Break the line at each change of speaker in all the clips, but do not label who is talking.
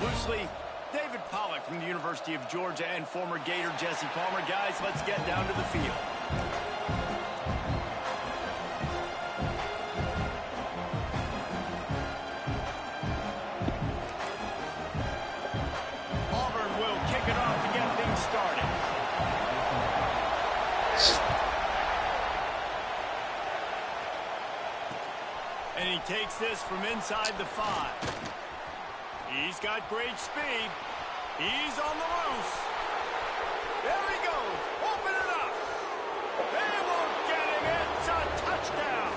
Loosely, David Pollack from the University of Georgia and former Gator Jesse Palmer. Guys, let's get down to the field. Auburn will kick it off to get things started. And he takes this from inside the 5. He's got great speed. He's on the loose. There he goes. Open it up. They won't get him. It's a touchdown.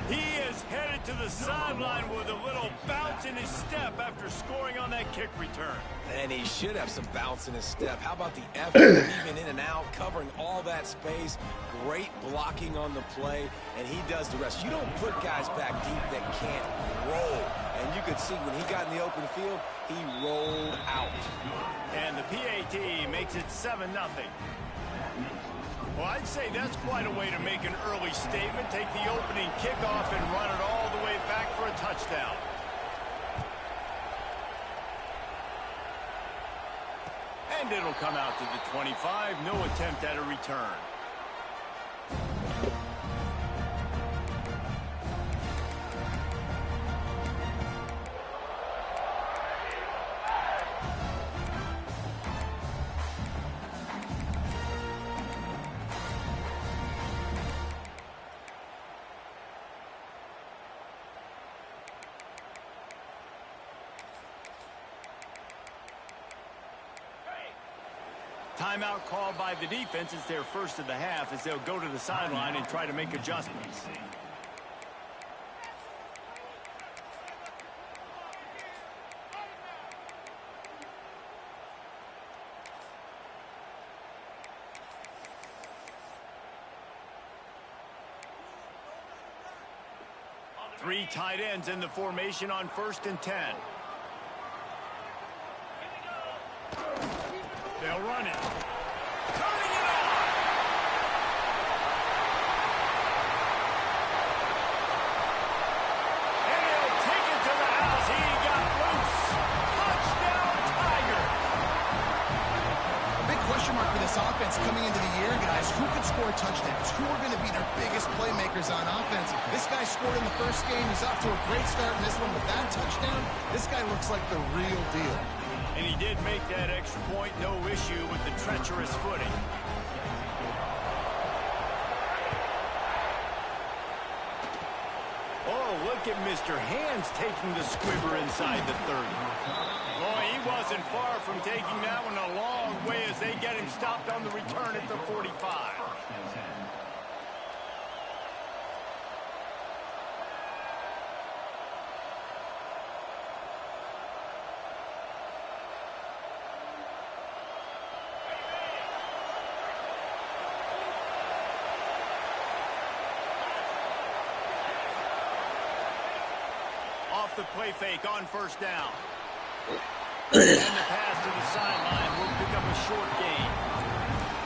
He is headed to the sideline with a little bounce in his step after scoring on that kick return.
And he should have some bounce in his step. How about the effort, even in and out, covering all that space. Great blocking on the play, and he does the rest. You don't put guys back deep that can't roll. And you could see when he got in the open field, he rolled out.
And the PAT makes it 7-0. Well, I'd say that's quite a way to make an early statement. Take the opening kickoff and run it all the way back for a touchdown. And it'll come out to the 25. No attempt at a return. Timeout called by the defense. It's their first of the half as they'll go to the sideline and try to make adjustments. Three tight ends in the formation on 1st and 10. They'll run it. Turning it on. And he'll take it to the house. He got loose. Touchdown, Tiger.
A big question mark for this offense coming into the year, guys. Who could score touchdowns? Who are going to be their biggest playmakers on offense? This guy scored in the first game. He's off to a great start in this one with that touchdown. This guy looks like the real deal.
And he did make that extra point, no issue with the treacherous footing. Oh, look at Mr. Hands taking the squibber inside the 30. Boy, he wasn't far from taking that one a long way as they get him stopped on the return at the 45. Off the play fake on 1st down. And the pass to the sideline will pick up a short gain.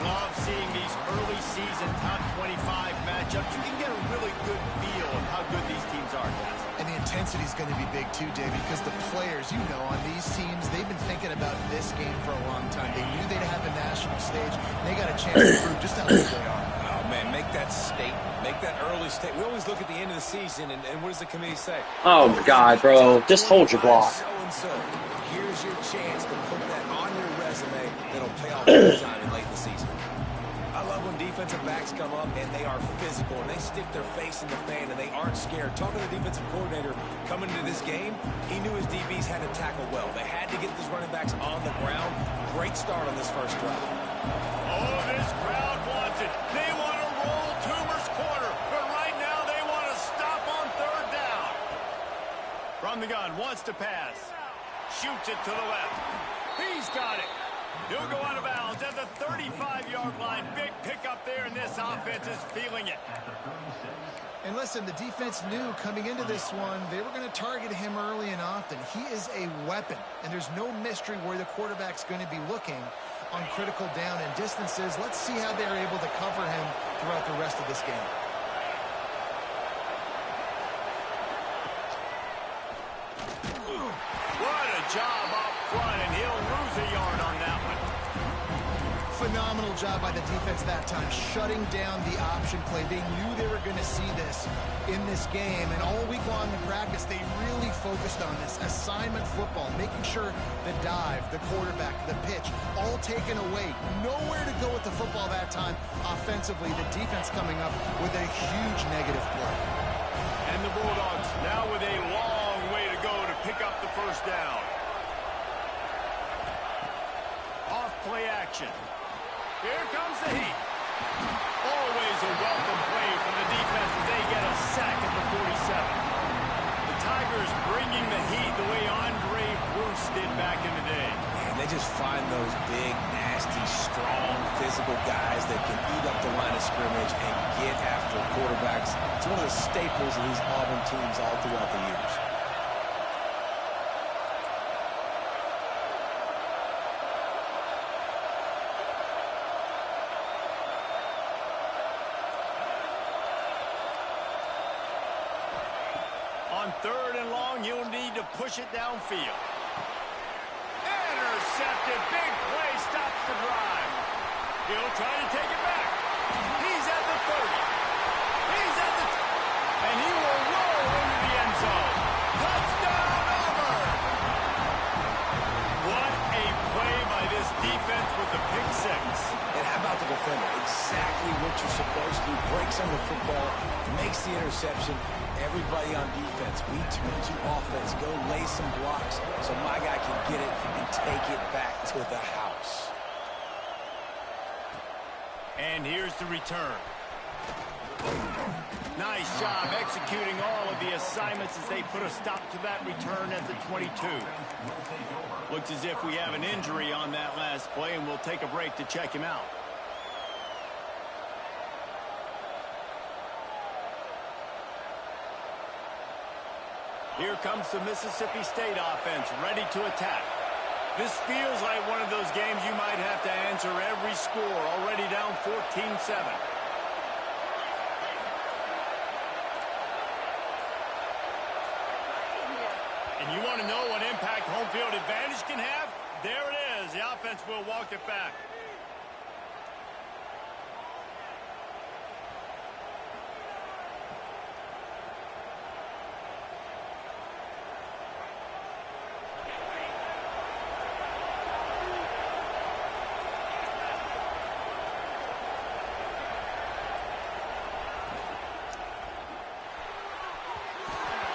Love seeing these early season top 25 matchups. You can get a really good feel of how good these teams are, guys.
And the intensity is going to be big too, David, because the players, you know, on these teams, they've been thinking about this game for a long time. They knew they'd have a national stage, and they got a chance to prove just how good they are.
Oh, man, make that statement. Make that early statement. We always look at the end of the season, and what does the committee say?
Oh, my God, bro. Just hold your block.
So-and-so. Here's your chance to put that on your resume that'll pay off big time in late in the season. I love when defensive backs come up and they are physical and they stick their face in the fan and they aren't scared. Talking to the defensive coordinator coming into this game, he knew his DBs had to tackle well. They had to get these running backs on the ground. Great start on this first drive.
Oh, this crowd wants it. They want to roll Toomer's quarter, but right now they want to stop on 3rd down. From the gun, wants to pass. Shoots it to the left. He's got it. He'll go out of bounds at the 35-yard line. Big pickup there, and this offense is feeling it.
And listen, the defense knew coming into this one, they were going to target him early and often. He is a weapon, and there's no mystery where the quarterback's going to be looking on critical down and distances. Let's see how they're able to cover him throughout the rest of this game.
What a job up front, and he'll lose a yard on that one.
Phenomenal job by the defense that time, shutting down the option play. They knew they were going to see this in this game, and all week long in practice, they really focused on this assignment football, making sure the dive, the quarterback, the pitch, all taken away. Nowhere to go with the football that time offensively. The defense coming up with a huge negative play.
And the Bulldogs now with a long way to go to pick up the first down. Off play action. Here comes the heat. Always a welcome play from the defense as they get a sack at the 47. The Tigers bringing the heat the way Andre Bruce did back in the day.
And they just find those big, nasty, strong, physical guys that can eat up the line of scrimmage and get after quarterbacks. It's one of the staples of these Auburn teams all throughout the years.
On 3rd and long, you'll need to push it downfield. Intercepted. Big play stops the drive. He'll try to take it back. He's at the 30. He's at the... And he will roll into the end zone. Touchdown, Auburn! What a play by this defense with the pick six.
And how about the defender? Exactly what you're supposed to do. Breaks on the football, makes the interception. Everybody on defense, we turn to offense. Go lay some blocks so my guy can get it and take it back to the house.
And here's the return. Nice job executing all of the assignments as they put a stop to that return at the 22. Looks as if we have an injury on that last play, and we'll take a break to check him out. Here comes the Mississippi State offense, ready to attack. This feels like one of those games you might have to answer every score, already down 14-7. And you want to know what impact home field advantage can have? There it is. The offense will walk it back.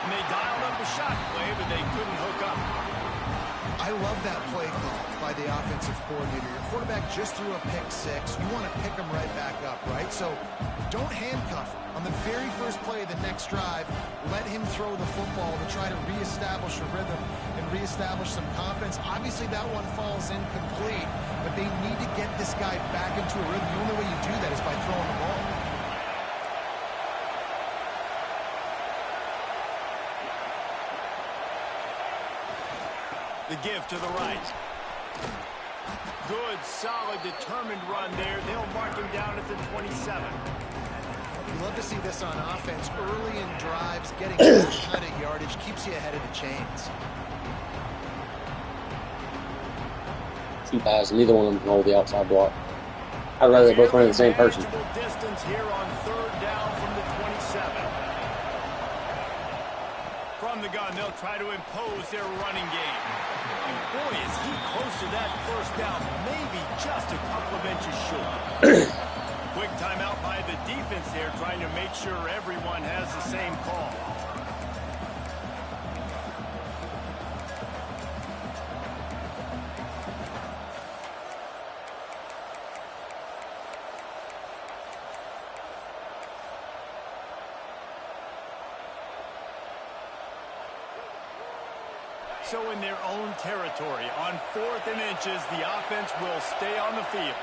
And they dialed up a shot play, but they couldn't hook up.
I love that play call by the offensive coordinator. Your quarterback just threw a pick six. You want to pick him right back up, right? So don't handcuff him. On the very first play of the next drive, let him throw the football to try to reestablish a rhythm and reestablish some confidence. Obviously, that one falls incomplete, but they need to get this guy back into a rhythm. The only way you do that is by throwing the ball.
The give to the right. Good, solid, determined run there. They'll mark him down at the 27.
You love to see this on offense. Early in drives, getting that kind of yardage keeps you ahead of the chains.
Two guys, neither one of them can hold the outside block. I'd rather they both run the same person.
Distance here on 3rd down from the 27. From the gun, they'll try to impose their running game. And boy, is he close to that first down, maybe just a couple of inches short. Quick timeout by the defense there, trying to make sure everyone has the same call. So in their own territory, on 4th and inches, the offense will stay on the field.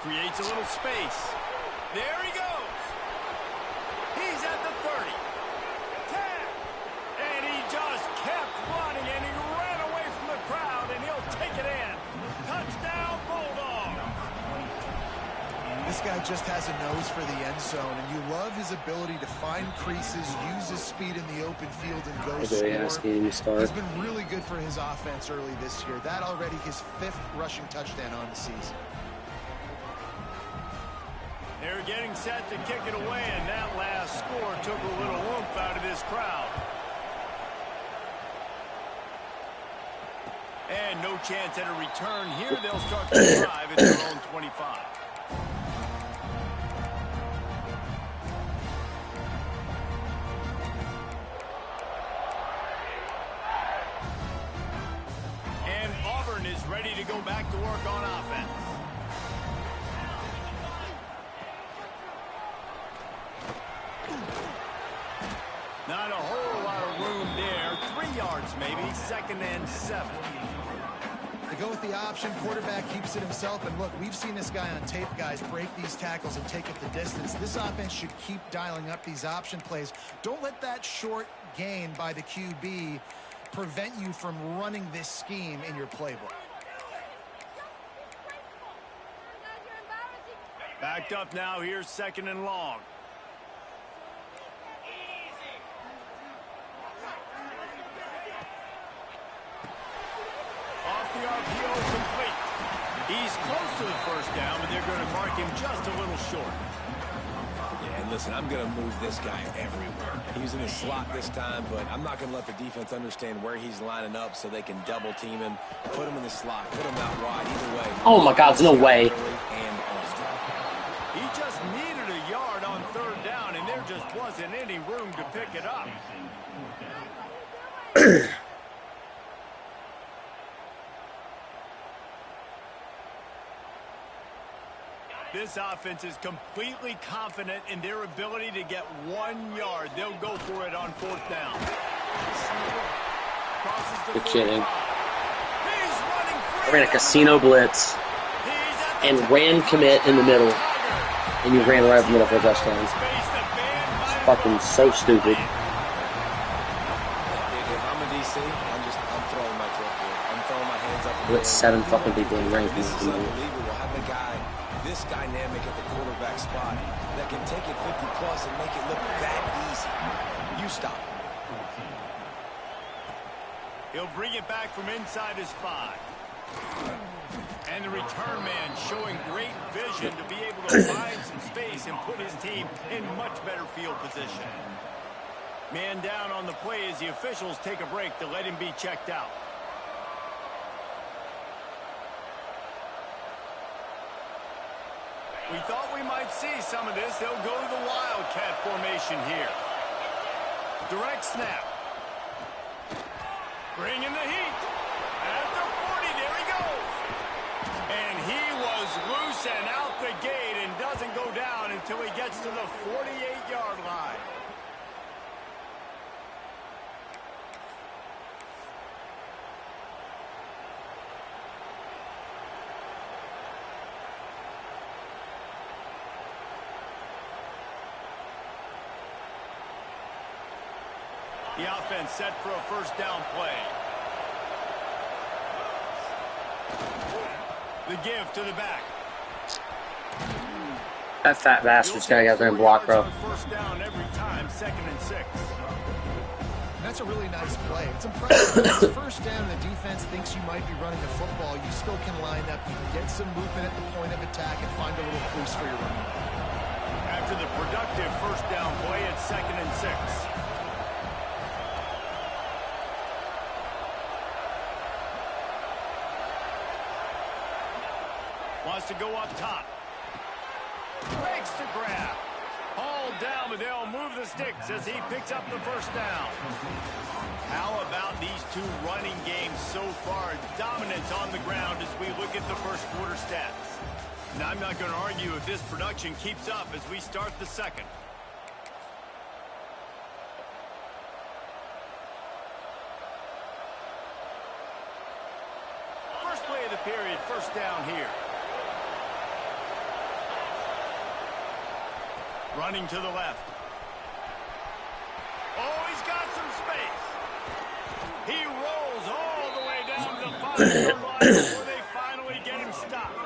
Creates a little space. There he goes. He's at the 30. 10. And he just kept running, and he ran away from the crowd, and he'll take it in. Touchdown, Bulldogs.
This guy just has a nose for the end zone, and you love his ability to find creases, use his speed in the open field, and go score. He's been really good for his offense early this year. That already his 5th rushing touchdown on the season.
They're getting set to kick it away, and that last score took a little oomph out of this crowd. And no chance at a return here. They'll start the drive at their own 25. And Auburn is ready to go back to work on offense. Not a whole lot of room there. 3 yards maybe. 2nd and 7.
They go with the option. Quarterback keeps it himself. And look, we've seen this guy on tape, guys, break these tackles and take it the distance. This offense should keep dialing up these option plays. Don't let that short gain by the QB prevent you from running this scheme in your playbook.
Backed up now. Here's 2nd and long. The RPO complete. He's close to the 1st down, but they're going to mark him just a little short.
Yeah, and listen, I'm going to move this guy everywhere. He's in his slot this time, but I'm not going to let the defense understand where he's lining up so they can double team him, put him in the slot, put him out wide, either way.
Oh my God, there's no way.
He just needed a yard on 3rd down, and there just wasn't any room to pick it up. This offense is completely confident in their ability to get 1 yard. They'll go for it on 4th down.
You're kidding. I ran a casino blitz and ran commit in the middle, and you ran right up the middle for a touchdown. It's fucking so stupid.
If I'm a DC, I'm throwing my clip here. I'm throwing my hands up.
With 7 fucking people in rank.
This is unbelievable. Having a guy this dynamic at the quarterback spot that can take it 50+ and make it look that easy. You stop.
He'll bring it back from inside his 5. And the return man showing great vision to be able to find some space and put his team in much better field position. Man down on the play as the officials take a break to let him be checked out. We thought we might see some of this. They'll go to the Wildcat formation here. Direct snap. Bringing the heat. At the 40, there he goes. And he was loose and out the gate and doesn't go down until he gets to the 48-yard line. The offense set for a 1st down play. The give to the back.
That fat bastard's gotta get out there and block, bro.
1st down every time, 2nd and 6.
That's a really nice play. It's impressive. It's 1st down, the defense thinks you might be running the football. You still can line up. You can get some movement at the point of attack and find a little crease for your running back.
After the productive 1st down play, it's 2nd and 6. Wants to go up top. Breaks the grab. Hauled down, but they'll move the sticks as he picks up the 1st down. How about these 2 running games so far? Dominance on the ground as we look at the 1st quarter stats. And I'm not going to argue if this production keeps up as we start the 2nd. First play of the period, 1st down here. Running to the left. Oh, he's got some space. He rolls all the way down to the 5-yard line before they finally get him stopped.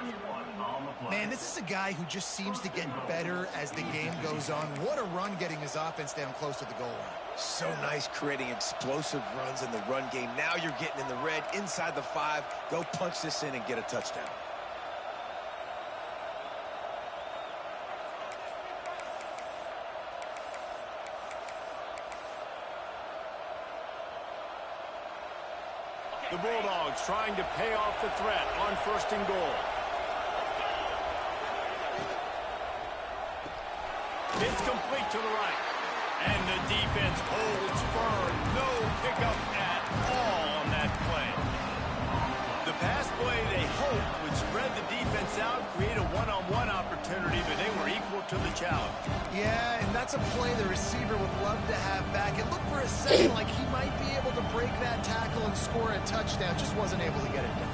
Man, this is a guy who just seems to get better as the game goes on. What a run getting his offense down close to the goal line.
So nice creating explosive runs in the run game. Now you're getting in the red, inside the 5. Go punch this in and get a touchdown.
The Bulldogs trying to pay off the threat on 1st and goal. It's complete to the right. And the defense holds firm. No pickup at all on that play. The pass play they hoped would spread the defense out, create a one-on-one opportunity, but they were equal to the challenge.
Yeah, and that's a play the receiver would love to have back. It looked for a second like he might be able to break that tackle and score a touchdown. Just wasn't able to get it done.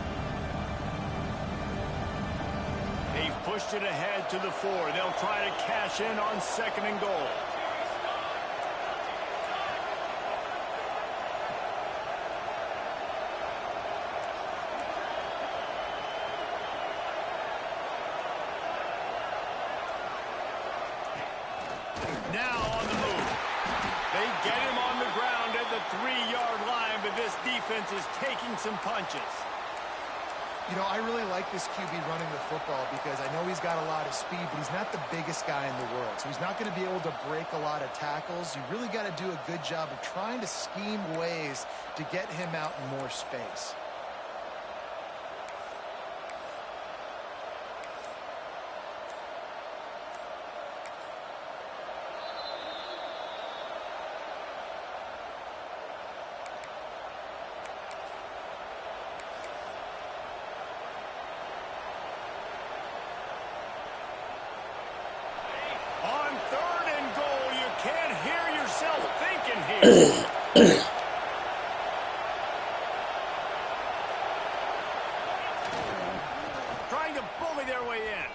They've pushed it ahead to the 4. They'll try to cash in on 2nd and goal. Now on the move. They get him on the ground at the 3-yard line, but this defense is taking some punches.
You know, I really like this QB running the football because I know he's got a lot of speed, but he's not the biggest guy in the world. So he's not going to be able to break a lot of tackles. You really got to do a good job of trying to scheme ways to get him out in more space.
Trying to bully their way in.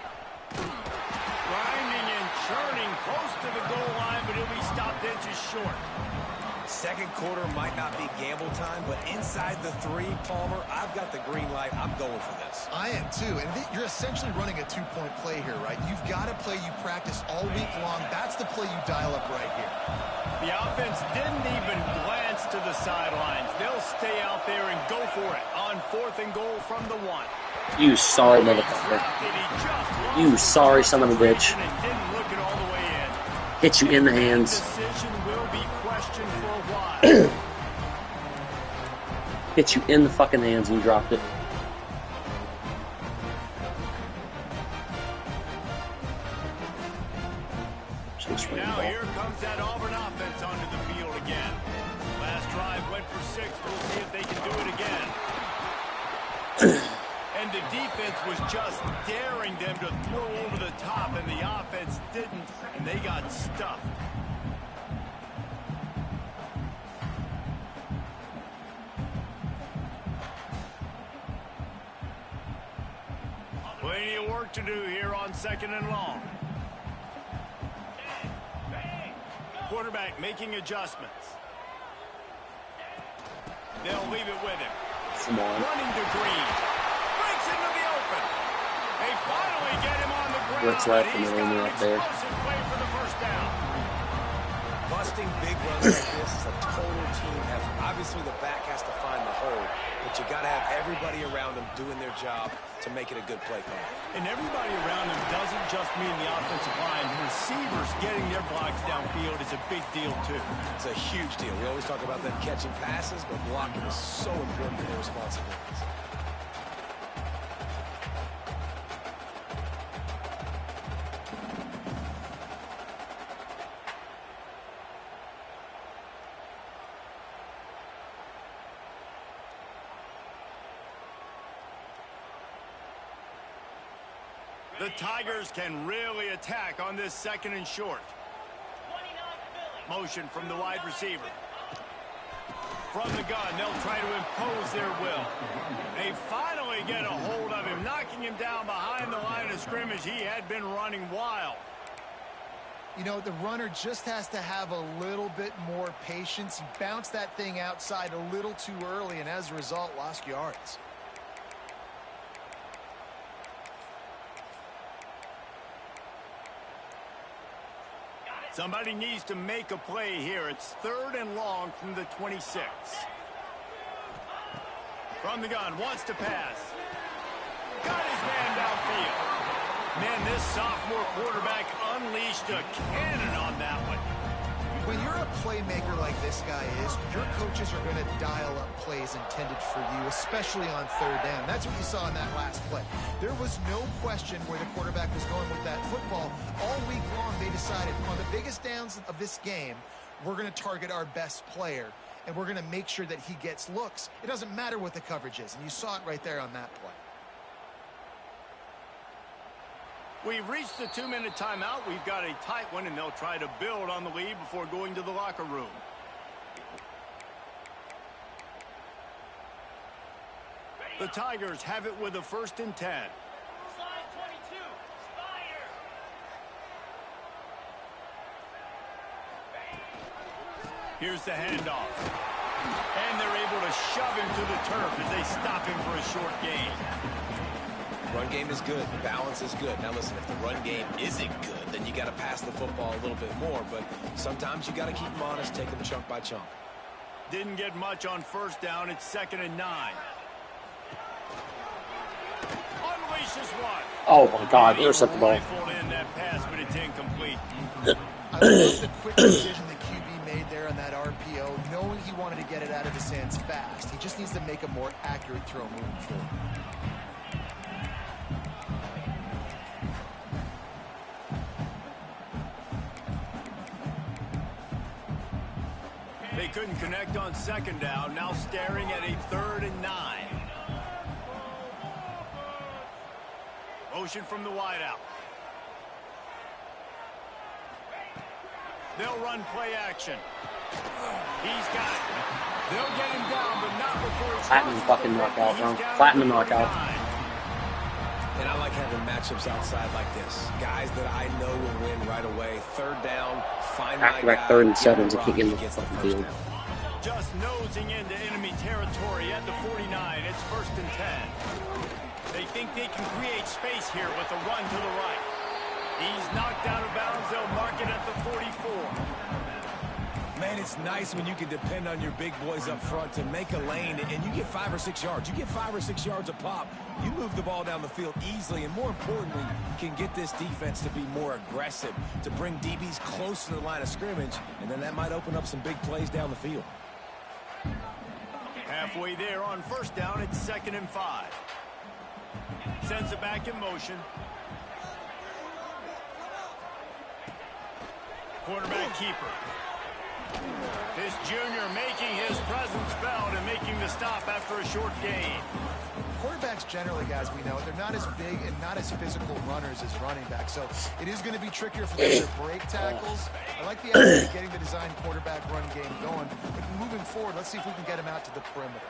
Grinding and churning close to the goal line, but he'll be stopped inches short.
2nd quarter might not be gamble time, but inside the 3, Palmer, I've got the green light. I'm going for this.
I am too, and you're essentially running a 2-point play here, right? You've got a play you practice all week long. That's the play you dial up right here.
The offense didn't even glance to the sidelines. They'll stay out there and go for it on 4th and goal from the 1.
You sorry motherfucker. You sorry son of a bitch. Hit you in the hands. Hit you in the fucking hands and you dropped it.
Now here comes that Auburn offense onto the field again. Last drive went for 6. We'll see if they can do it again. And the defense was just daring them to throw over the top, and the offense didn't, and they got stuffed. Plenty of work to do here on 2nd and long. Quarterback making adjustments. They'll leave it with him.
Come on.
Running to Green. Breaks into the open. They finally get him on the ground.
What's left in
He's
the
got
room
an
right there?
explosive play for the 1st down.
Busting big runs like this is a total team effort. Obviously, the back has to find the hole, but you got to have everybody around them doing their job to make it a good play call.
And everybody around them doesn't just mean the offensive line. Receivers getting their blocks downfield is a big deal, too.
It's a huge deal. We always talk about them catching passes, but blocking is so important for their responsibilities.
The Tigers can really attack on this 2nd and short. Motion from the wide receiver. From the gun, they'll try to impose their will. They finally get a hold of him, knocking him down behind the line of scrimmage. He had been running wild.
You know, the runner just has to have a little bit more patience. He bounced that thing outside a little too early, and as a result, lost yards.
Somebody needs to make a play here. It's 3rd and long from the 26. From the gun, wants to pass. Got his man downfield. Man, this sophomore quarterback unleashed a cannon on that one.
When you're a playmaker like this guy is, your coaches are going to dial up plays intended for you, especially on 3rd down. That's what you saw in that last play. There was no question where the quarterback was going with that football. All week long, they decided on the biggest downs of this game, we're going to target our best player, and we're going to make sure that he gets looks. It doesn't matter what the coverage is, and you saw it right there on that play.
We've reached the 2-minute timeout. We've got a tight one, and they'll try to build on the lead before going to the locker room. The Tigers have it with a 1st and 10. Here's the handoff. And they're able to shove him to the turf as they stop him for a short gain.
Run game is good. The balance is good. Now listen, if the run game isn't good, then you got to pass the football a little bit more. But sometimes you got to keep them honest, take them chunk by chunk.
Didn't get much on 1st down. It's 2nd and 9. Unleashes one.
Oh my God, intercept the ball.
Rifled in that pass, but it's incomplete.
I love the quick decision the QB made there on that RPO, knowing he wanted to get it out of his hands fast. He just needs to make a more accurate throw moving forward.
They couldn't connect on 2nd down. Now staring at a 3rd and 9. Motion from the wideout. They'll run play action. He's got it. They'll get him down, but not before he's
Flatten the fucking knockout, bro. Flatten the knockout.
And I like having matchups outside like this. Guys that I know will win right away. 3rd down, find my guy.
Back 3rd and 7 to kick in the fucking field.
Just nosing into enemy territory at the 49. It's 1st and 10. They think they can create space here with a run to the right. He's knocked out of bounds. They'll mark it at the 44.
Man, it's nice when you can depend on your big boys up front to make a lane, and you get 5 or 6 yards. You get 5 or 6 yards a pop. You move the ball down the field easily, and more importantly, can get this defense to be more aggressive, to bring DBs close to the line of scrimmage, and then that might open up some big plays down the field.
Halfway there on 1st down, it's 2nd and 5. Sends it back in motion. Quarterback keeper. This junior making his presence felt and making the stop after a short gain.
Quarterbacks generally, guys, we know, they're not as big and not as physical runners as running backs, so it is going to be trickier for them to break tackles. I like the idea of getting the design quarterback run game going. But moving forward, let's see if we can get him out to the perimeter.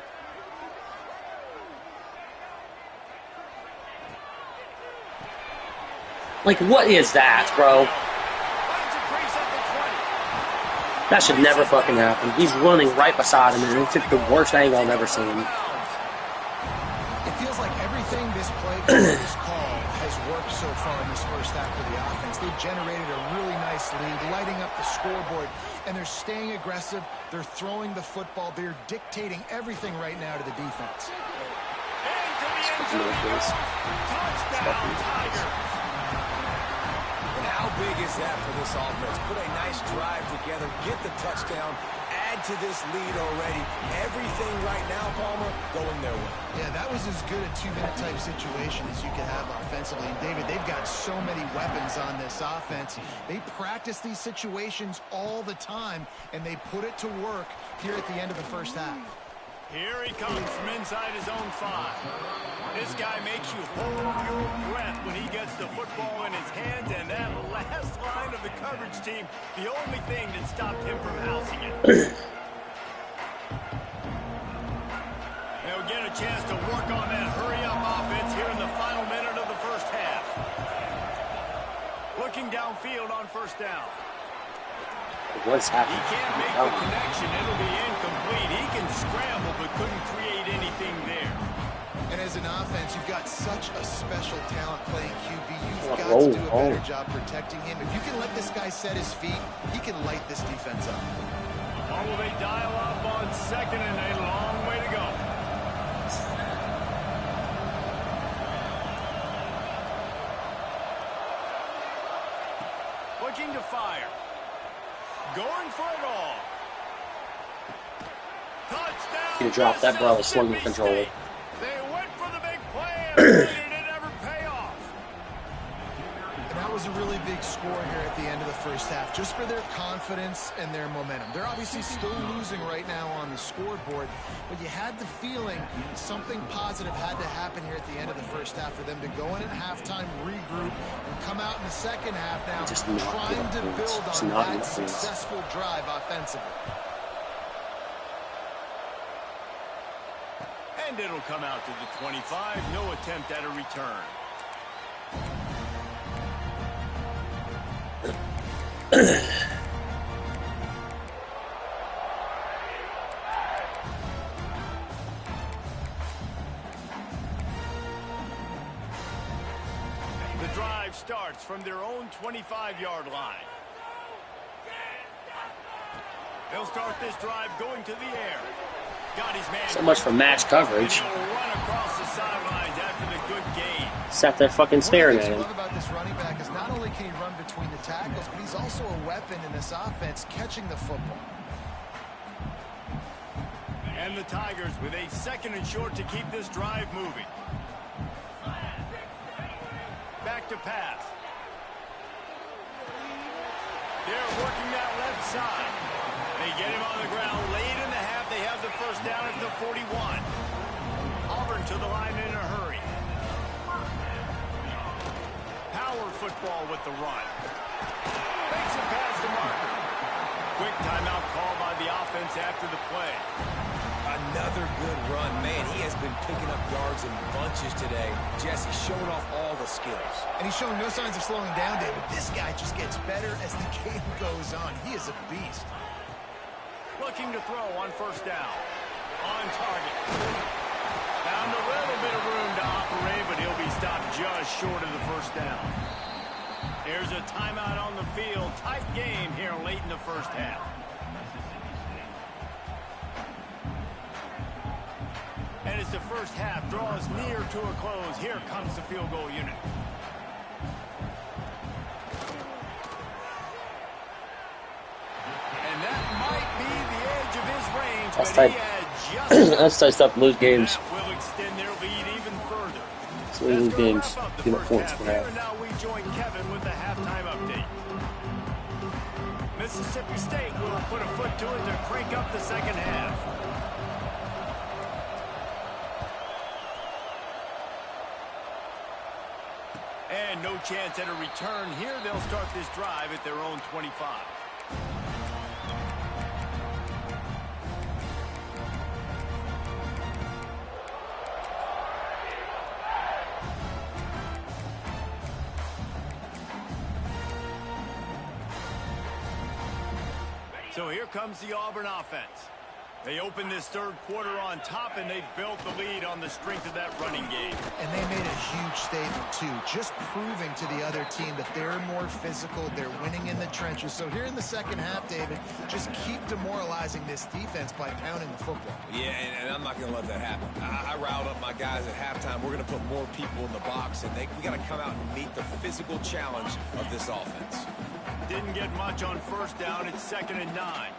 Like, what is that, bro? That should never fucking happen. He's running right beside him, and it took the worst angle I've ever seen.
It feels like everything this play, this call, has worked so far in this 1st half for the offense. They've generated a really nice lead, lighting up the scoreboard, and they're staying aggressive. They're throwing the football. They're dictating everything right now to the defense.
Touchdown, Tiger.
How big is that for this offense? Put a nice drive together, get the touchdown, add to this lead already. Everything right now, Palmer, going their way.
Yeah, that was as good a 2-minute type situation as you could have offensively. And David, they've got so many weapons on this offense. They practice these situations all the time, and they put it to work here at the end of the 1st half.
Here he comes from inside his own 5. This guy makes you hold your breath when he gets the football in his hands, and that last line of the coverage team, the only thing that stopped him from housing it. They'll get a chance to work on that hurry-up offense here in the final minute of the 1st half. Looking downfield on 1st down.
What's happening?
He can't make the connection. It'll be incomplete. He can scramble, but couldn't create anything there.
And as an offense, you've got such a special talent playing QB. You've got to do a better job protecting him. If you can let this guy set his feet, he can light this defense up.
Or will they dial up on second and a long way to go? Looking to fire. Going for it all. Touchdown.
You drop that bro, swing the controller.
They went for the big play and really didn't ever pay off.
And that was a really big score here at the end of the first half, just for their confidence and their momentum. They're obviously still losing right now on the scoreboard, but you had the feeling something positive had to happen here at the end of the first half for them to go in at halftime, regroup, and come out in the second half now trying to build on that successful drive offensively.
And it'll come out to the 25. No attempt at a return. The drive starts from their own 25-yard line. They'll start this drive going to the air. Got his man.
So much for match coverage.
Run across the sidelines after the good gain.
Sat there fucking staring at him.
What I love about this running back is not only can he run between the tackles, but he's also a weapon in this offense catching the football.
And the Tigers with a second and short to keep this drive moving. Back to pass. They're working that left side. They get him on the ground late in the half. They have the first down at the 41. Auburn to the line in a hurry. Power football with the run. Makes it past the marker. Quick timeout call by the offense after the play.
Another good run. Man, he has been picking up yards in bunches today. Jesse showing off all the skills.
And he's showing no signs of slowing down, David. This guy just gets better as the game goes on. He is a beast.
Looking to throw on first down. On target. Found a little bit of room to operate, but he'll be stopped just short of the first down. There's a timeout on the field. Tight game here late in the first half. And as the first half draws near to a close, here comes the field goal unit. And that might be the edge of his range,
That's
but
tight.
he had just
That's tight stuff to lose games.
that will extend their lead even further.
So we lose
Let's go
games.
wrap up the
Give it
first
points
half
for
here,
that.
and now we join Kevin with the halftime update. Mississippi State will put a foot to it to crank up the second half. And no chance at a return here. They'll start this drive at their own 25. So here comes the Auburn offense. They open this third quarter on top, and they've built the lead on the strength of that running game.
And they made a huge statement, too, just proving to the other team that they're more physical, they're winning in the trenches. So here in the second half, David, just keep demoralizing this defense by pounding the football.
Yeah, and I'm not going to let that happen. I riled up my guys at halftime. We're going to put more people in the box, and we got to come out and meet the physical challenge of this offense.
Didn't get much on first down. It's 2nd and 9.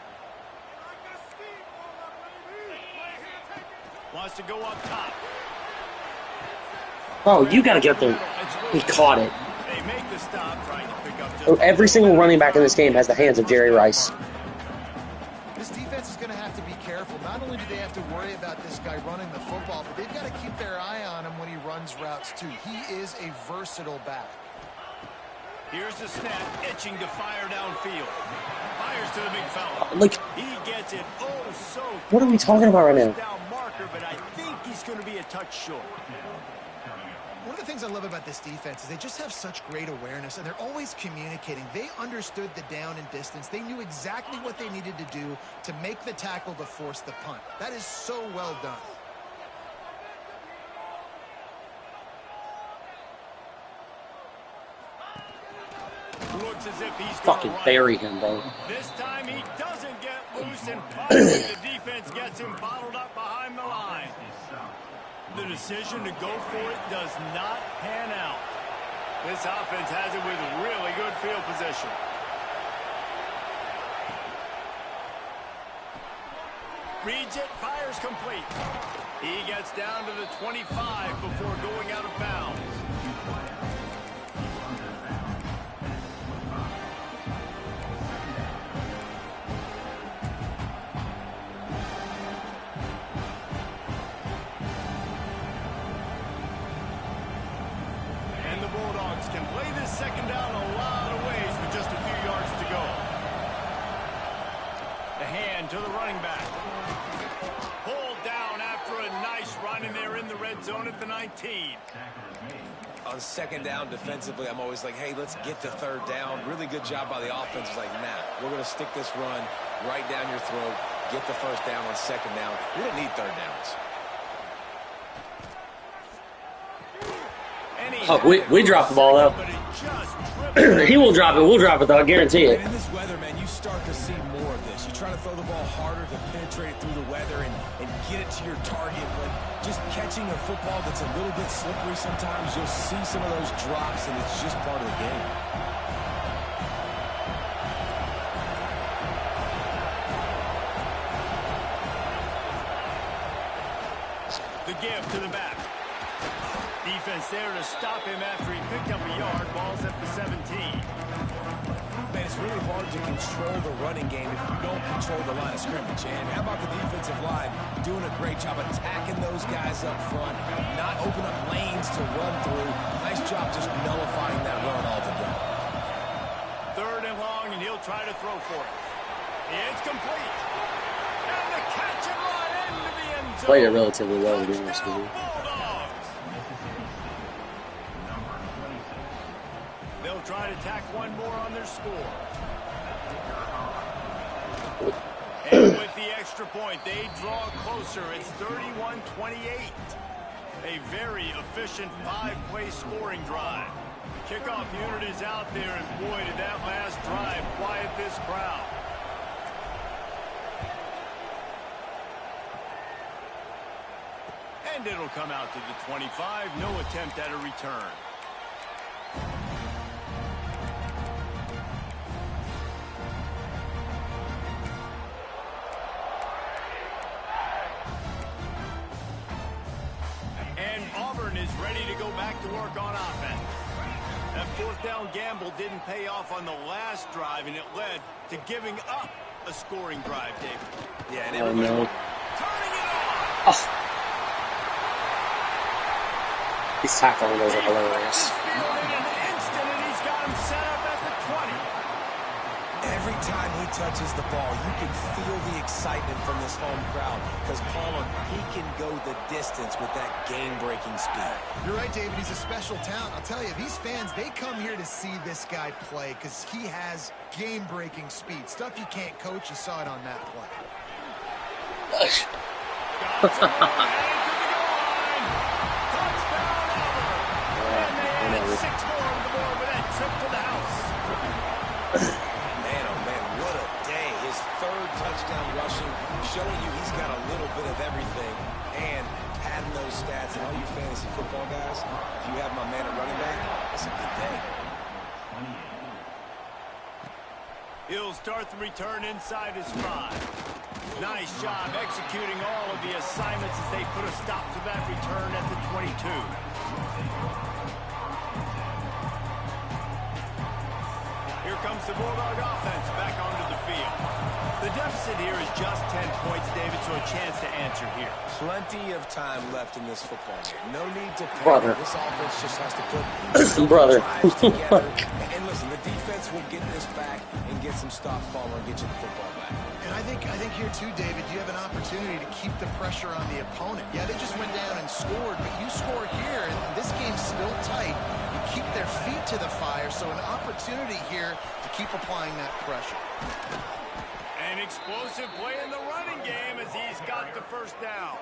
Wants to go up top.
Oh, you gotta get there. He caught it.
They make the stop, trying to pick up
Oh,
just
every single running back in this game has the hands of Jerry Rice.
This defense is going to have to be careful. Not only do they have to worry about this guy running the football, but they've got to keep their eye on him when he runs routes, too. He is a versatile back.
Here's the snap, itching to fire downfield. Fires to the big fella.
Like,
He gets it so
what are we talking about right now?
down marker, but I think he's going to be a touch short.
One of the things I love about this defense is they just have such great awareness, and they're always communicating. They understood the down and distance. They knew exactly what they needed to do to make the tackle to force the punt. That is so well done.
Looks as if he's
Fucking bury him, bro.
This time he doesn't get loose, and finally the defense gets him bottled up behind the line. The decision to go for it does not pan out. This offense has it with really good field position. Reads it, fires complete. He gets down to the 25 before going out of bounds. And the Bulldogs can play this second down a lot of ways with just a few yards to go. The hand to the running back. Pulled down after a nice run, and they're in the red zone at the 19.
On second down defensively, I'm always like, hey, let's get to third down. Really good job by the offense. It's like, nah, we're going to stick this run right down your throat, get the first down on second down. We don't need third downs.
Oh, we dropped the ball, though. He will drop it. We'll drop it, though. I guarantee it.
And in this weather, man, you start to see more of this. You try to throw the ball harder to penetrate it through the weather and get it to your target. But just catching a football that's a little bit slippery sometimes, you'll see some of those drops, and it's just part of the game.
The give to the back. Defense there to stop him after he picked up a yard. Ball's at the 17.
Man, it's really hard to control the running game if you don't control the line of scrimmage. And how about the defensive line doing a great job attacking those guys up front, not open up lanes to run through. Nice job just nullifying that run altogether.
Third and long, and he'll try to throw for it. It's complete. And the catch and run into the end zone.
Played it relatively well, to be honest with you.
They'll try to tack one more on their score. And with the extra point, they draw closer. It's 31-28. A very efficient five-play scoring drive. The kickoff unit is out there, and boy, did that last drive quiet this crowd. And it'll come out to the 25. No attempt at a return. And Auburn is ready to go back to work on offense. That fourth down gamble didn't pay off on the last drive, and it led to giving up a scoring drive, David.
Yeah, and
Oh, no.
Turning it on.
Oh. These tackle windows are hilarious.
In an instant, and he's got him set up at the 20.
Every time he touches the ball, you can feel the excitement from this home crowd because Palmer, he can go the distance with that game-breaking speed.
You're right, David. He's a special talent. I'll tell you, these fans, they come here to see this guy play because he has game-breaking speed. Stuff you can't coach. You saw it on that play.
Six more on the board with that trip to the house.
Man, oh man, what a day. His third touchdown rushing, showing you he's got a little bit of everything. And having those stats, and all you fantasy football guys, if you have my man at running back, it's a good day.
He'll start the return inside his 5. Nice job executing all of the assignments as they put a stop to that return at the 22. Here comes the Bulldog offense back onto the field. The deficit here is just 10 points, David, so a chance to answer here.
Plenty of time left in this football game. No need to panic.
Brother.
This offense just has to put
Brother.
drives together. And listen, the defense will get this back and get some stops, Palmer, and get you the football back.
And I think here too, David, you have an opportunity to keep the pressure on the opponent. Yeah, they just went down and scored, but you score here, and this game's still tight. You keep their feet to the fire, so an opportunity here to keep applying that pressure.
An explosive play in the running game as he's got got the first down.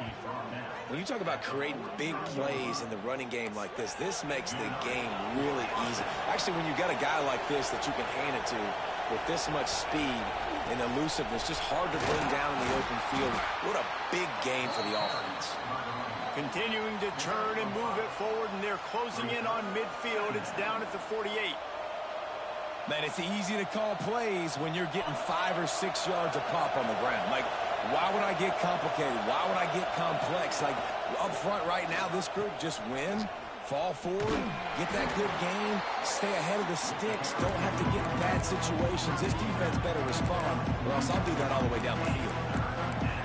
When you talk about creating big plays in the running game like this, this makes the game really easy. Actually, when you got a guy like this that you can hand it to with this much speed and elusiveness, just hard to bring down in the open field. What a big game for the offense.
Continuing to turn and move it forward, and they're closing in on midfield. It's down at the 48.
Man, it's easy to call plays when you're getting 5 or 6 yards of pop on the ground. Like, why would I get complicated? Why would I get complex? Like, up front right now, this group just win, fall forward, get that good game, stay ahead of the sticks, don't have to get in bad situations. This defense better respond, or else I'll do that all the way down the field.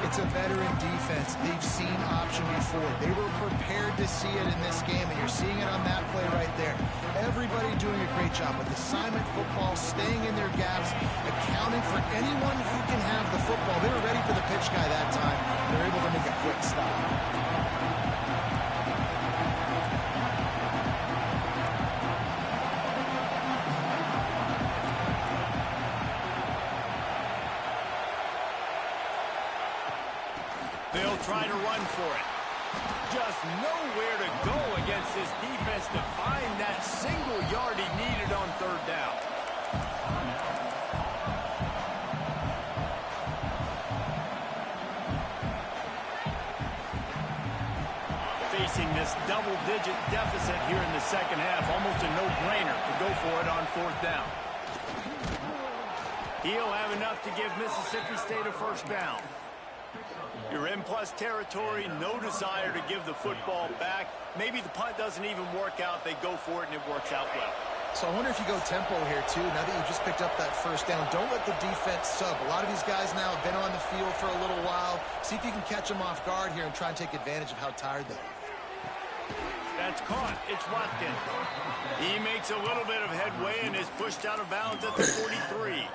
It's a veteran defense. They've seen option before. They were prepared to see it in this game, and you're seeing it on that play right there. Everybody doing a great job with assignment football, staying in their gaps, accounting for anyone who can have the football. They were ready for the pitch guy that time. They're able to make a quick stop.
They'll try to run for it. Just nowhere to go against this defense to find that single yard he needed on third down. Facing this double-digit deficit here in the second half, almost a no-brainer to go for it on fourth down. He'll have enough to give Mississippi State a first down. You're in plus territory, no desire to give the football back. Maybe the punt doesn't even work out. They go for it, and it works out well.
So I wonder if you go tempo here, too. Now that you just picked up that first down, don't let the defense sub. A lot of these guys now have been on the field for a little while. See if you can catch them off guard here and try and take advantage of how tired they are.
That's caught. It's Watkins. He makes a little bit of headway and is pushed out of bounds at the 43.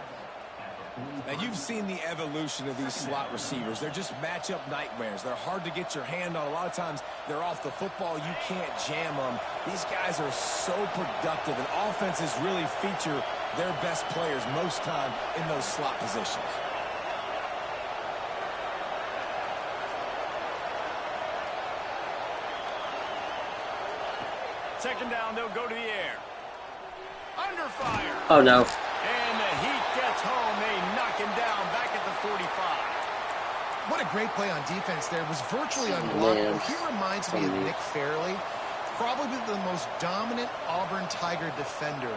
Now, you've seen the evolution of these slot receivers. They're just matchup nightmares. They're hard to get your hand on. A lot of times, they're off the football. You can't jam them. These guys are so productive, and offenses really feature their best players most time in those slot positions.
Second down, they'll go to the air. Under fire.
Oh, no.
And the heat gets home. They knock him down back at the 45.
What a great play on defense there. It was virtually unblockable.
Man.
He reminds me of
Unbelievable.
Nick Fairley, probably the most dominant Auburn Tiger defender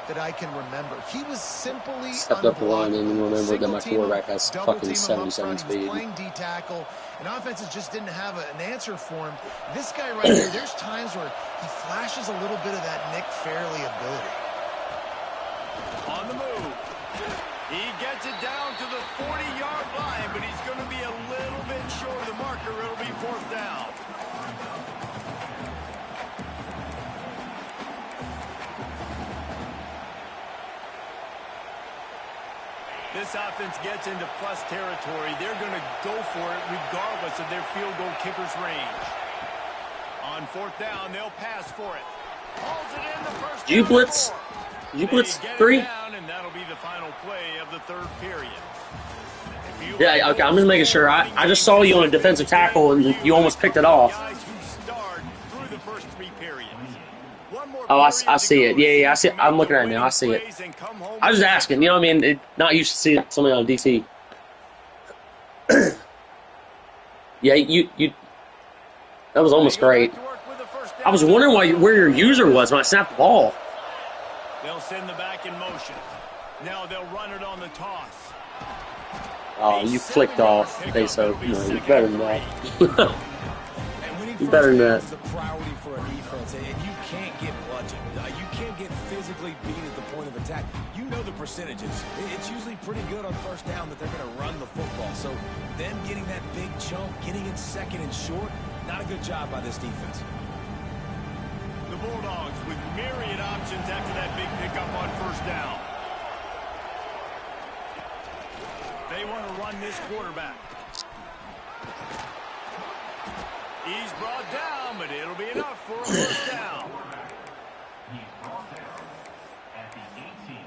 that I can remember. He was simply
Stepped up the line and remembered that my
Single-team him,
quarterback has
double
fucking
team him up
77
front. He
speed.
was playing D-tackle, and offenses just didn't have an answer for him. This guy right here, there's times where he flashes a little bit of that Nick Fairley ability.
On the move. He gets it down to the 40-yard line, but he's going to be a little bit short of the marker. It'll be fourth down. This offense gets into plus territory. They're going to go for it regardless of their field goal kicker's range. On fourth down, they'll pass for it. Hauls it in the first
Did you
down
blitz?
four.
Did you blitz
They get it
3?
down, and that'll be the final play of the third period.
Yeah, okay, I'm just making sure. I just saw you on a defensive tackle, and you almost picked it off.
Guys who starred through the first 3 periods. One more
Oh, I
period
see
to
it.
go.
Yeah, I see it.
Make
I'm looking at it
winning
now. I see it.
plays and come home
I was
with
just asking. You know what I mean? Not used to see something on DT. Yeah, you. That was almost great.
back to work with the first
I was
down.
wondering where your user was when I snapped the ball.
They'll send the back in motion. Now they'll run it on the toss.
Oh, you clicked off. Okay, so no, you're better than that.
And winning
You're better than that.
first downs is a priority for a defense, and you can't get bludgeoned. You can't get physically beat at the point of attack. You know the percentages. It's usually pretty good on first down that they're going to run the football. So them getting that big chunk, getting it second and short, not a good job by this defense.
The Bulldogs with myriad options after that big pickup on first down. They want to run this quarterback. He's brought down, but it'll be enough for a first down.
He's brought down at the 18,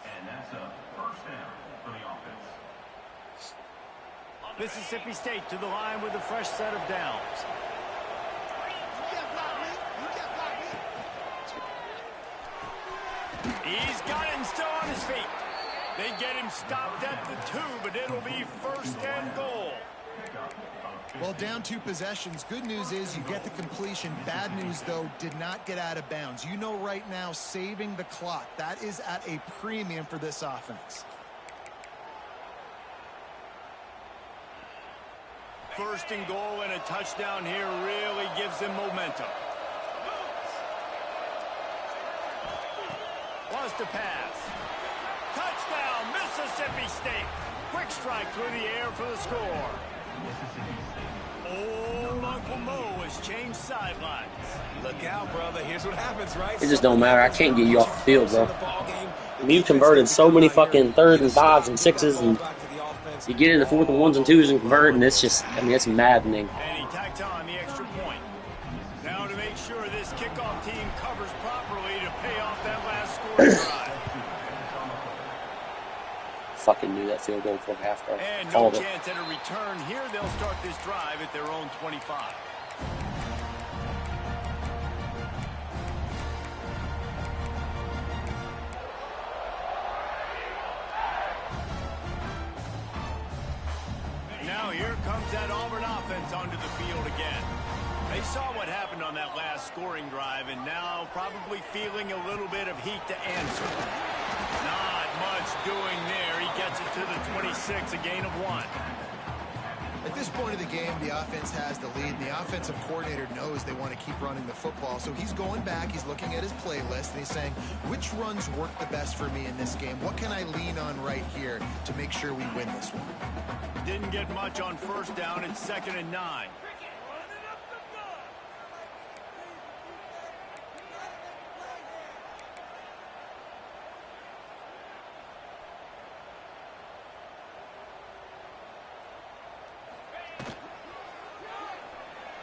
and that's a first down for the offense.
On Mississippi State to the line with a fresh set of downs. He's got him still on his feet. They get him stopped at the 2, but it'll be first and goal.
Well, down 2 possessions. Good news is you get the completion. Bad news, though, did not get out of bounds. You know right now, saving the clock, that is at a premium for this offense.
First and goal and a touchdown here really gives them momentum. Wants to pass. Touchdown, Mississippi State. Quick strike through the air for the score. Old Uncle Mo has changed sidelines.
Look out, brother. Here's what happens, right?
It just don't matter. I can't get you off the field, bro. I mean, you converted so many fucking 3rd and 5s and 6s, and you get into 4th and 1s and 2s and convert, and it's just, I mean, it's maddening.
And he tacked on the extra point. Now to make sure this kickoff team covers properly to pay off that last scoring drive.
Fucking knew that field goal before half, bro.
And no
Called it.
chance at a return here. They'll start this drive at their own 25. Now here comes that Auburn offense onto the field again. They saw what happened on that last scoring drive, and now probably feeling a little bit of heat to answer. Not much doing there. He gets it to the 26, a gain of 1.
At this point of the game, the offense has the lead, and the offensive coordinator knows they want to keep running the football. So he's going back, he's looking at his playlist, and he's saying, which runs work the best for me in this game? What can I lean on right here to make sure we win this one?
Didn't get much on first down. It's 2nd and 9.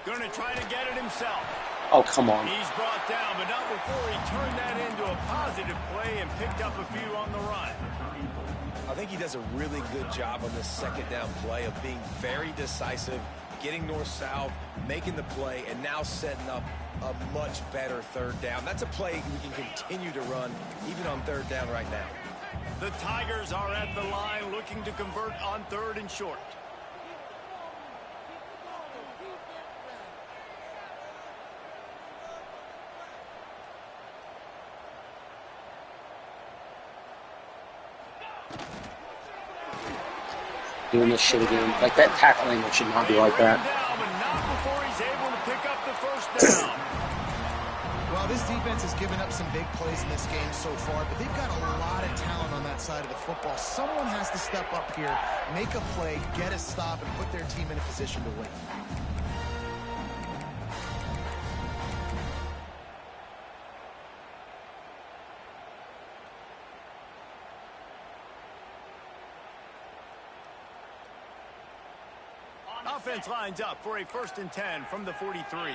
Going to try to get it himself.
Oh, come on.
He's brought down, but not before he turned that into a positive play and picked up a few on the run.
I think he does a really good job on this 2nd down play of being very decisive, getting north-south, making the play, and now setting up a much better 3rd down. That's a play we can continue to run even on 3rd down right now.
The Tigers are at the line looking to convert on 3rd and short.
Doing this shit again. Like, that tackling should not be like that.
Down, but not before he's able to pick up the first down.
Well, this defense has given up some big plays in this game so far, but they've got a lot of talent on that side of the football. Someone has to step up here, make a play, get a stop, and put their team in a position to win.
Offense lines up for a 1st and 10 from the 43.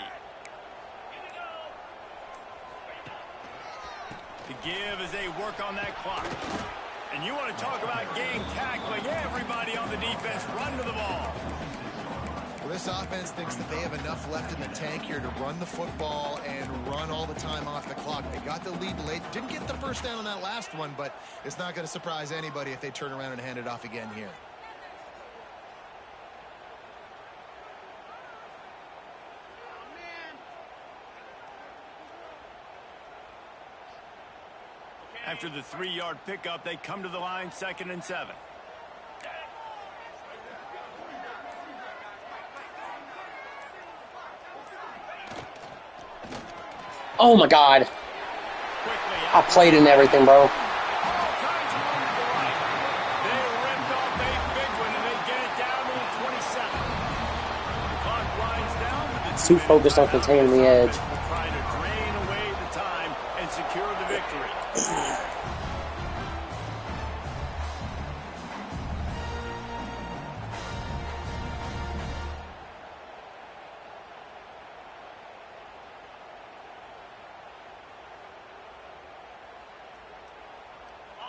The give as they work on that clock. And you want to talk about game tackling. Everybody on the defense run to the ball.
Well, this offense thinks that they have enough left in the tank here to run the football and run all the time off the clock. They got the lead late. Didn't get the first down on that last one, but it's not going to surprise anybody if they turn around and hand it off again here.
After the 3-yard pickup, they come to the line 2nd and 7.
Oh, my God. I played in everything, bro. Too focused on containing the edge.
Trying to drain away the time and secure the victory.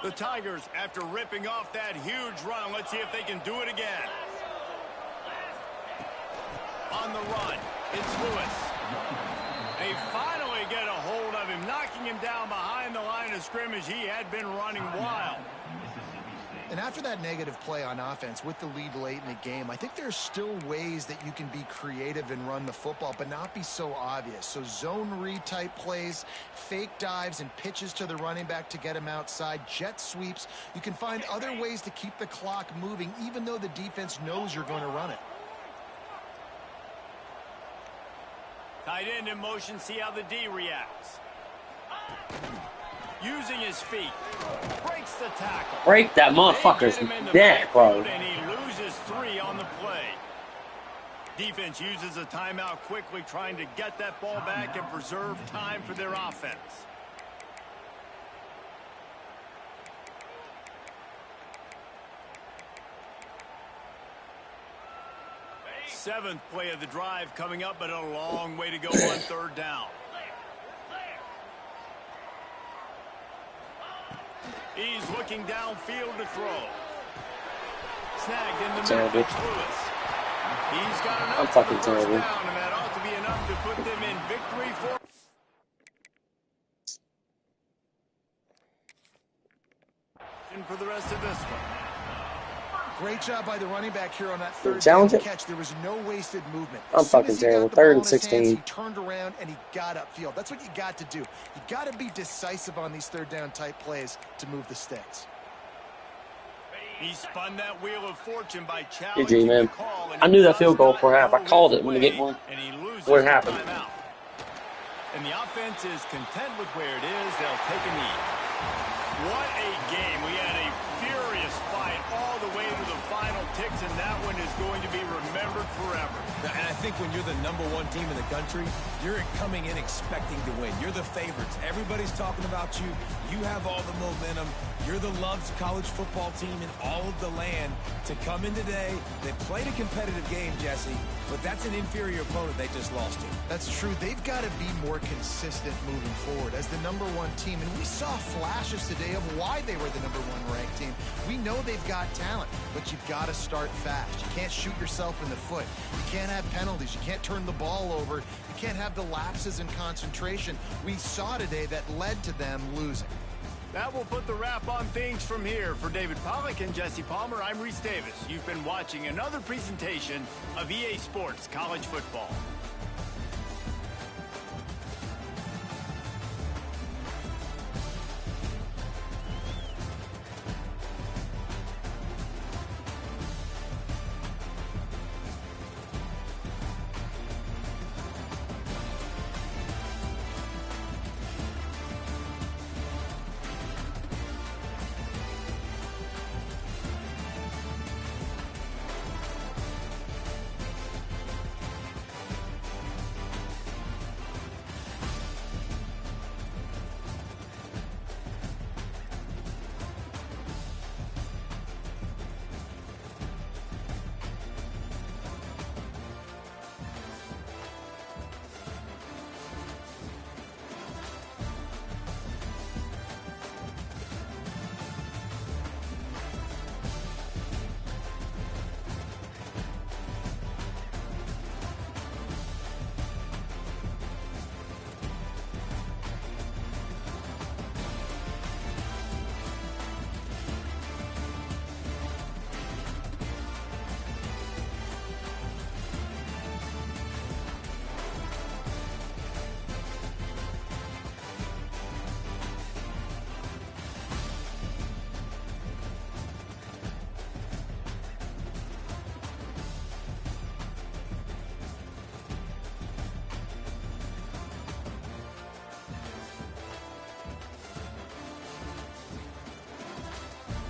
The Tigers, after ripping off that huge run, let's see if they can do it again. On the run, it's Lewis. They finally get a hold of him, knocking him down behind the line of scrimmage. He had been running wild.
And after that negative play on offense with the lead late in the game, I think there's still ways that you can be creative and run the football, but not be so obvious. So zone read type plays, fake dives, and pitches to the running back to get him outside, jet sweeps. You can find other ways to keep the clock moving, even though the defense knows you're going to run it.
Tight end in motion, see how the D reacts. Using his feet, breaks the tackle.
Break that motherfucker's neck, bro.
And he loses 3 on the play. Defense uses a timeout quickly, trying to get that ball back and preserve time for their offense. Seventh play of the drive coming up, but a long way to go on third down. He's looking downfield to throw. Snagged in the middle. Lewis. He's got enough
I'm fucking terrible.
down, and that ought to be enough to put them in victory for the rest of this one.
Great job by the running back here on that third
down
catch. There was no wasted movement.
I'm fucking terrible. 3rd and 16.
He turned around and he got upfield. That's what you got to do. You got to be decisive on these third down type plays to move the sticks.
He spun that wheel of fortune by
GG,
challenging
man.
the call.
I knew that field goal for half. I called it when they get one.
And he loses
What
the
happened?
timeout. And the offense is content with where it is. They'll take a knee. What a game. We had a furious fight all the way to the final ticks, and that one is going to be remembered forever.
And I think when you're the #1 team in the country, you're coming in expecting to win. You're the favorites. Everybody's talking about you. You have all the momentum. You're the loved college football team in all of the land. To come in today, they played a competitive game, Jesse, but that's an inferior opponent they just lost to.
That's true. They've got to be more consistent moving forward as the #1 team. And we saw flashes today of why they were the #1 ranked team. We know they've got talent, but you've got to start fast. You can't shoot yourself in the foot. You can't have penalties. You can't turn the ball over. You can't have the lapses in concentration we saw today that led to them losing.
That will put the wrap on things from here. For David Pollack and Jesse Palmer, I'm Reese Davis. You've been watching another presentation of EA Sports College Football.